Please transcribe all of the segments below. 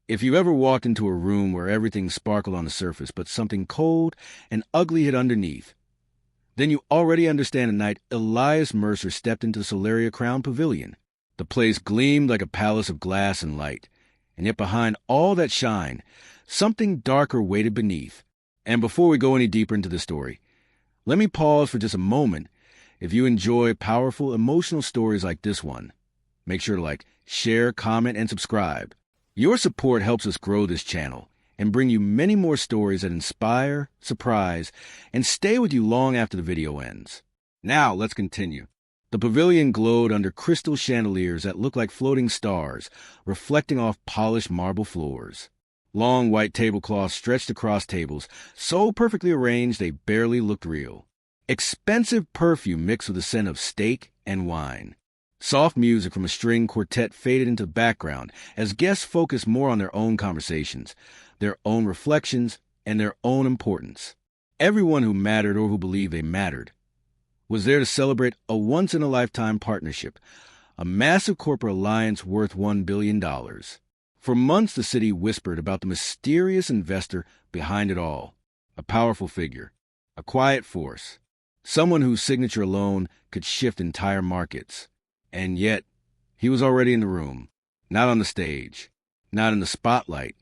If you ever walked into a room where everything sparkled on the surface, but something cold and ugly hid underneath, then you already understand the night Elias Mercer stepped into the Solaria Crown Pavilion. The place gleamed like a palace of glass and light, and yet behind all that shine, something darker waited beneath. And before we go any deeper into the story, let me pause for just a moment. If you enjoy powerful, emotional stories like this one, make sure to like, share, comment, and subscribe. Your support helps us grow this channel and bring you many more stories that inspire, surprise, and stay with you long after the video ends. Now, let's continue. The pavilion glowed under crystal chandeliers that looked like floating stars, reflecting off polished marble floors. Long white tablecloths stretched across tables, so perfectly arranged they barely looked real. Expensive perfume mixed with the scent of steak and wine. Soft music from a string quartet faded into the background as guests focused more on their own conversations, their own reflections, and their own importance. Everyone who mattered or who believed they mattered was there to celebrate a once-in-a-lifetime partnership, a massive corporate alliance worth $1 billion. For months, the city whispered about the mysterious investor behind it all, a powerful figure, a quiet force, someone whose signature alone could shift entire markets. And yet, he was already in the room, not on the stage, not in the spotlight.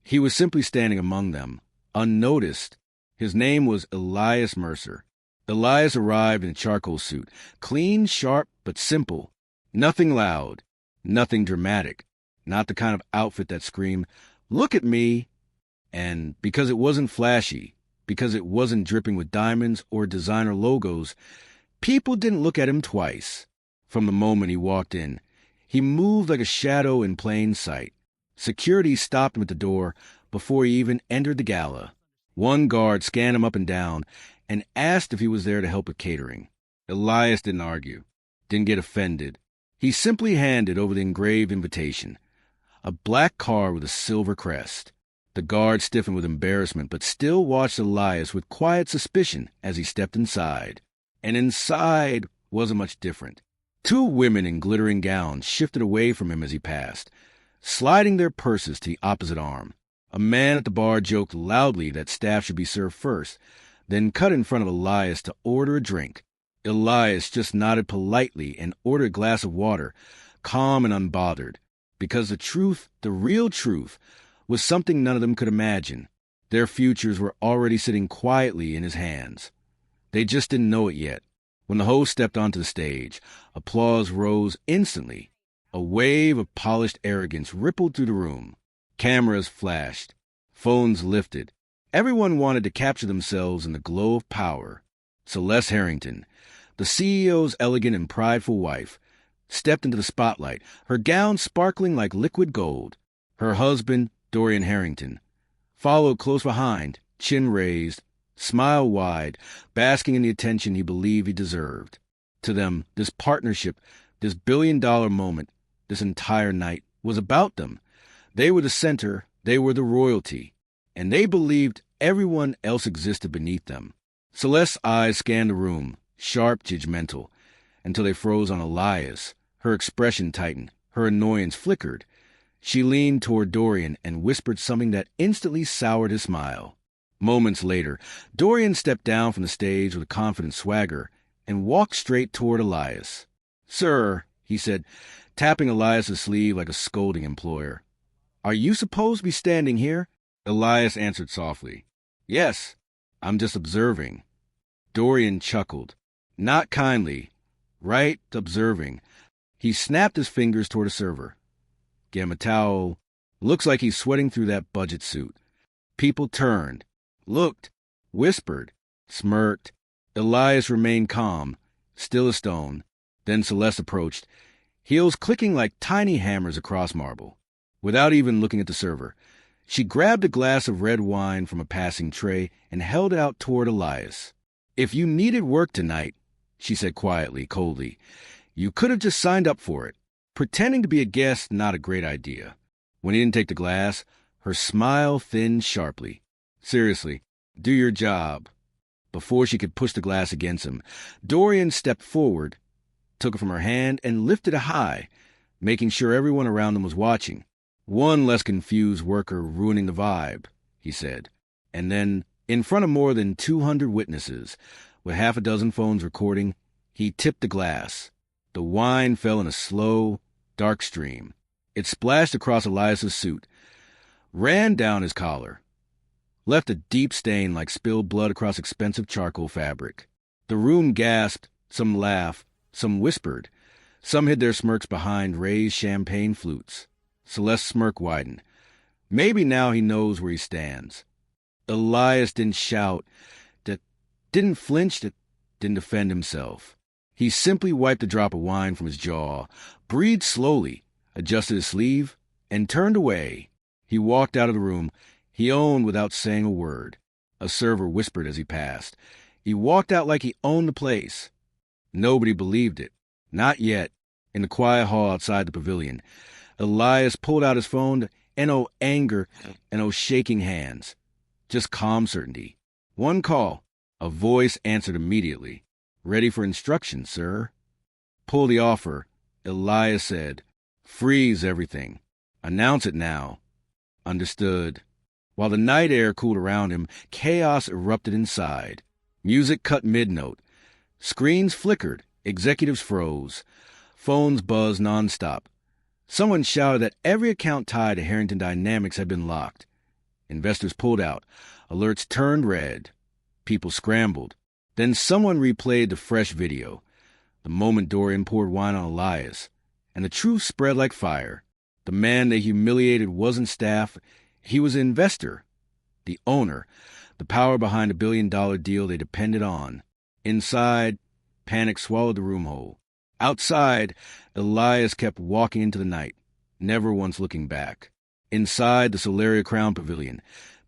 He was simply standing among them, unnoticed. His name was Elias Mercer. Elias arrived in a charcoal suit, clean, sharp, but simple. Nothing loud, nothing dramatic, not the kind of outfit that screamed, "Look at me!" And because it wasn't flashy, because it wasn't dripping with diamonds or designer logos, people didn't look at him twice. From the moment he walked in, he moved like a shadow in plain sight. Security stopped him at the door before he even entered the gala. One guard scanned him up and down and asked if he was there to help with catering. Elias didn't argue, didn't get offended. He simply handed over the engraved invitation, a black card with a silver crest. The guard stiffened with embarrassment, but still watched Elias with quiet suspicion as he stepped inside. And inside wasn't much different. Two women in glittering gowns shifted away from him as he passed, sliding their purses to the opposite arm. A man at the bar joked loudly that staff should be served first, then cut in front of Elias to order a drink. Elias just nodded politely and ordered a glass of water, calm and unbothered, because the truth, the real truth, was something none of them could imagine. Their futures were already sitting quietly in his hands. They just didn't know it yet. When the host stepped onto the stage, applause rose instantly. A wave of polished arrogance rippled through the room. Cameras flashed. Phones lifted. Everyone wanted to capture themselves in the glow of power. Celeste Harrington, the CEO's elegant and prideful wife, stepped into the spotlight, her gown sparkling like liquid gold. Her husband, Dorian Harrington, followed close behind, chin raised, smile wide, basking in the attention he believed he deserved. To them, this partnership, this billion-dollar moment, this entire night was about them. They were the center, they were the royalty, and they believed everyone else existed beneath them. Celeste's eyes scanned the room, sharp, judgmental, until they froze on Elias. Her expression tightened, her annoyance flickered. She leaned toward Dorian and whispered something that instantly soured his smile. Moments later, Dorian stepped down from the stage with a confident swagger and walked straight toward Elias. "Sir," he said, tapping Elias's sleeve like a scolding employer, "are you supposed to be standing here?" Elias answered softly, "Yes, I'm just observing." Dorian chuckled, not kindly, right, observing. He snapped his fingers toward a server. "Get him a towel. Looks like he's sweating through that budget suit." People turned, looked, whispered, smirked. Elias remained calm, still a stone. Then Celeste approached, heels clicking like tiny hammers across marble. Without even looking at the server, she grabbed a glass of red wine from a passing tray and held it out toward Elias. "If you needed work tonight," she said quietly, coldly, "you could have just signed up for it. Pretending to be a guest, not a great idea." When he didn't take the glass, her smile thinned sharply. "Seriously, do your job." Before she could push the glass against him, Dorian stepped forward, took it from her hand, and lifted it high, making sure everyone around them was watching. One less confused worker ruining the vibe, he said. And then, in front of more than 200 witnesses, with half a dozen phones recording, he tipped the glass. The wine fell in a slow, dark stream. It splashed across Elias's suit, ran down his collar, left a deep stain like spilled blood across expensive charcoal fabric. The room gasped, some laughed, some whispered. Some hid their smirks behind raised champagne flutes. Celeste's smirk widened. Maybe now he knows where he stands. Elias didn't shout, didn't flinch, didn't defend himself. He simply wiped a drop of wine from his jaw, breathed slowly, adjusted his sleeve, and turned away. He walked out of the room. He owned without saying a word. A server whispered as he passed. He walked out like he owned the place. Nobody believed it. Not yet. In the quiet hall outside the pavilion, Elias pulled out his phone, and oh anger, and oh shaking hands. Just calm certainty. One call. A voice answered immediately. Ready for instructions, sir. Pull the offer, Elias said. Freeze everything. Announce it now. Understood. While the night air cooled around him, chaos erupted inside. Music cut mid-note. Screens flickered. Executives froze. Phones buzzed nonstop. Someone shouted that every account tied to Harrington Dynamics had been locked. Investors pulled out. Alerts turned red. People scrambled. Then someone replayed the fresh video. The moment Dorian poured wine on Elias. And the truth spread like fire. The man they humiliated wasn't staff. He was an investor. The owner. The power behind a billion-dollar deal they depended on. Inside, panic swallowed the room whole. Outside, Elias kept walking into the night, never once looking back. Inside the Solaria Crown Pavilion,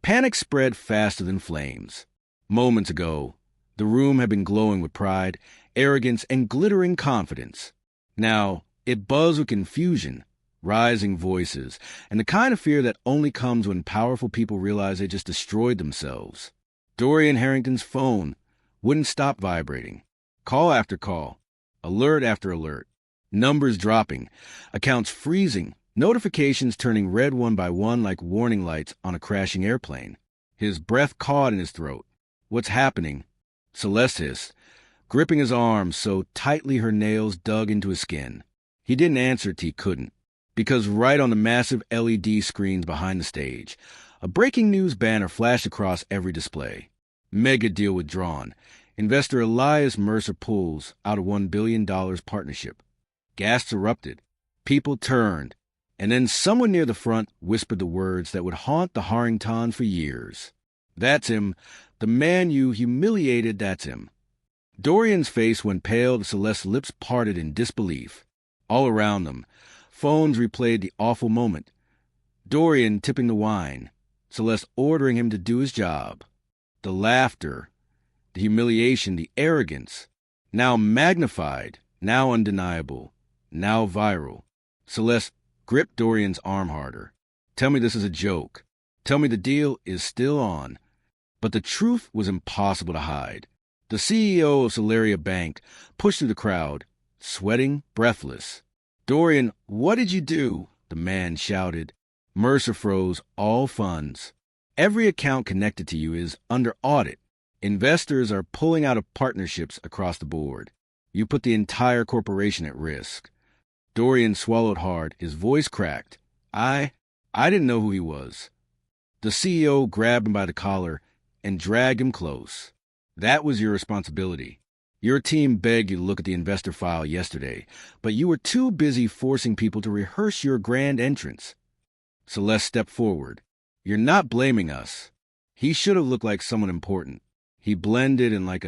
panic spread faster than flames. Moments ago, the room had been glowing with pride, arrogance, and glittering confidence. Now, it buzzed with confusion, rising voices, and the kind of fear that only comes when powerful people realize they just destroyed themselves. Dorian Harrington's phone wouldn't stop vibrating. Call after call. Alert after alert. Numbers dropping. Accounts freezing. Notifications turning red one by one like warning lights on a crashing airplane. His breath caught in his throat. What's happening? Celeste hissed, gripping his arm so tightly her nails dug into his skin. He didn't answer till he couldn't, because right on the massive LED screens behind the stage, a breaking news banner flashed across every display. Mega deal withdrawn. Investor Elias Mercer pulls out a $1 billion partnership. Gasps erupted. People turned. And then someone near the front whispered the words that would haunt the Harrington for years. That's him. The man you humiliated, that's him. Dorian's face went pale. Celeste's lips parted in disbelief. All around them, phones replayed the awful moment. Dorian tipping the wine. Celeste ordering him to do his job. The laughter, the humiliation, the arrogance, now magnified, now undeniable, now viral. Celeste gripped Dorian's arm harder. Tell me this is a joke. Tell me the deal is still on. But the truth was impossible to hide. The CEO of Solaria Bank pushed through the crowd, sweating, breathless. Dorian, what did you do? The man shouted. Mercer froze all funds. Every account connected to you is under audit. Investors are pulling out of partnerships across the board. You put the entire corporation at risk. Dorian swallowed hard. His voice cracked. I didn't know who he was. The CEO grabbed him by the collar and dragged him close. That was your responsibility. Your team begged you to look at the investor file yesterday, but you were too busy forcing people to rehearse your grand entrance. Celeste stepped forward. You're not blaming us. He should have looked like someone important. He blended in like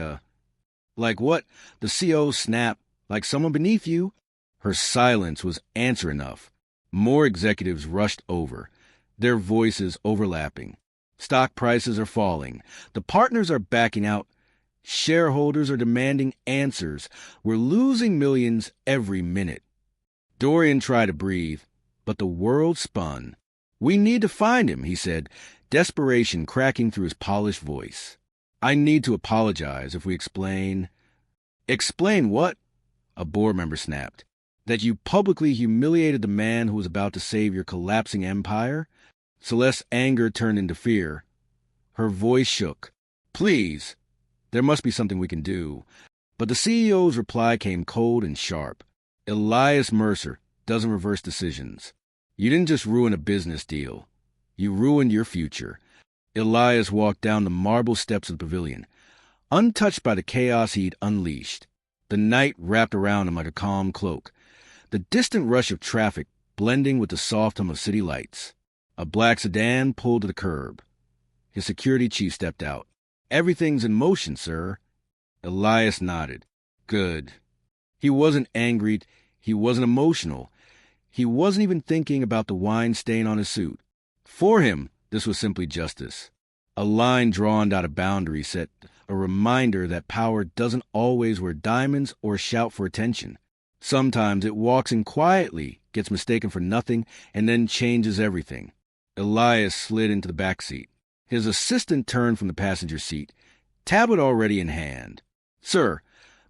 what? The CEO snapped. Like someone beneath you? Her silence was answer enough. More executives rushed over, their voices overlapping. Stock prices are falling. The partners are backing out. Shareholders are demanding answers. We're losing millions every minute. Dorian tried to breathe, but the world spun. We need to find him, he said, desperation cracking through his polished voice. I need to apologize if we explain. Explain what? A board member snapped. That you publicly humiliated the man who was about to save your collapsing empire? Celeste's anger turned into fear. Her voice shook. Please, there must be something we can do. But the CEO's reply came cold and sharp. Elias Mercer doesn't reverse decisions. You didn't just ruin a business deal. You ruined your future. Elias walked down the marble steps of the pavilion, untouched by the chaos he'd unleashed. The night wrapped around him like a calm cloak, the distant rush of traffic blending with the soft hum of city lights. A black sedan pulled to the curb. His security chief stepped out. Everything's in motion, sir. Elias nodded. Good. He wasn't angry. He wasn't emotional. He wasn't even thinking about the wine stain on his suit. For him, this was simply justice. A line drawn out of boundary set, a reminder that power doesn't always wear diamonds or shout for attention. Sometimes it walks in quietly, gets mistaken for nothing, and then changes everything. Elias slid into the back seat. His assistant turned from the passenger seat, tablet already in hand. Sir,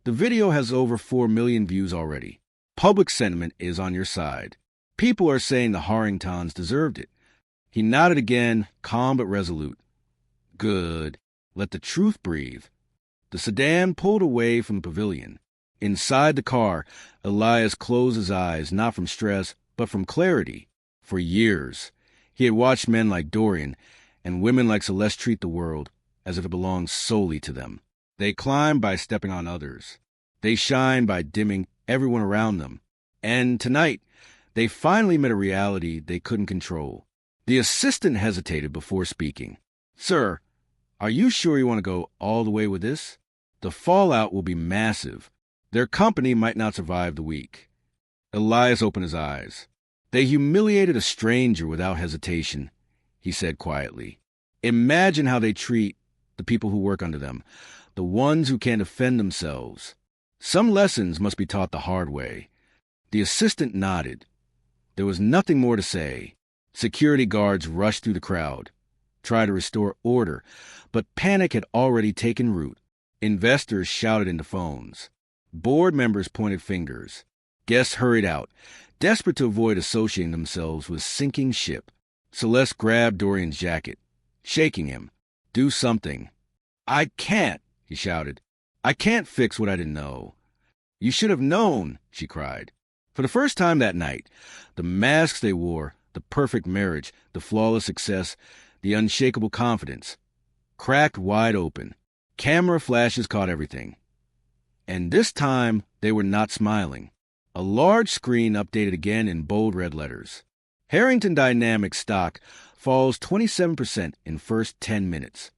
the video has over 4 million views already. Public sentiment is on your side. People are saying the Harringtons deserved it. He nodded again, calm but resolute. Good. Let the truth breathe. The sedan pulled away from the pavilion. Inside the car, Elias closed his eyes, not from stress, but from clarity. For years, he had watched men like Dorian and women like Celeste treat the world as if it belonged solely to them. They climb by stepping on others. They shine by dimming everyone around them. And tonight, they finally met a reality they couldn't control. The assistant hesitated before speaking. Sir, are you sure you want to go all the way with this? The fallout will be massive. Their company might not survive the week. Elias opened his eyes. They humiliated a stranger without hesitation, he said quietly. Imagine how they treat the people who work under them, the ones who can't defend themselves. Some lessons must be taught the hard way. The assistant nodded. There was nothing more to say. Security guards rushed through the crowd, tried to restore order, but panic had already taken root. Investors shouted into phones. Board members pointed fingers. Guests hurried out, desperate to avoid associating themselves with sinking ship. Celeste grabbed Dorian's jacket, shaking him. Do something. I can't, he shouted. I can't fix what I didn't know. You should have known, she cried. For the first time that night, the masks they wore, the perfect marriage, the flawless success, the unshakable confidence, cracked wide open. Camera flashes caught everything. And this time, they were not smiling. A large screen updated again in bold red letters. Harrington Dynamics stock falls 27% in first 10 minutes.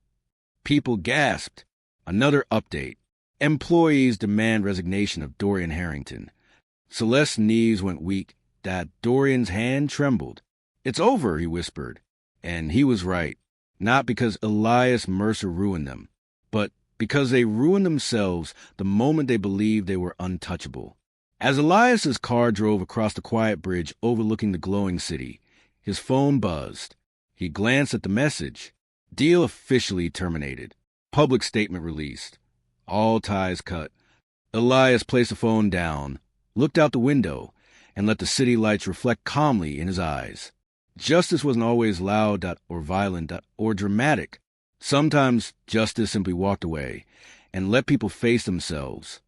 People gasped. Another update. Employees demand resignation of Dorian Harrington. Celeste's knees went weak. Dorian's hand trembled. It's over, he whispered. And he was right. Not because Elias Mercer ruined them, but because they ruined themselves the moment they believed they were untouchable. As Elias's car drove across the quiet bridge overlooking the glowing city, his phone buzzed. He glanced at the message. Deal officially terminated. Public statement released. All ties cut. Elias placed the phone down, looked out the window, and let the city lights reflect calmly in his eyes. Justice wasn't always loud or violent or dramatic. Sometimes justice simply walked away and let people face themselves.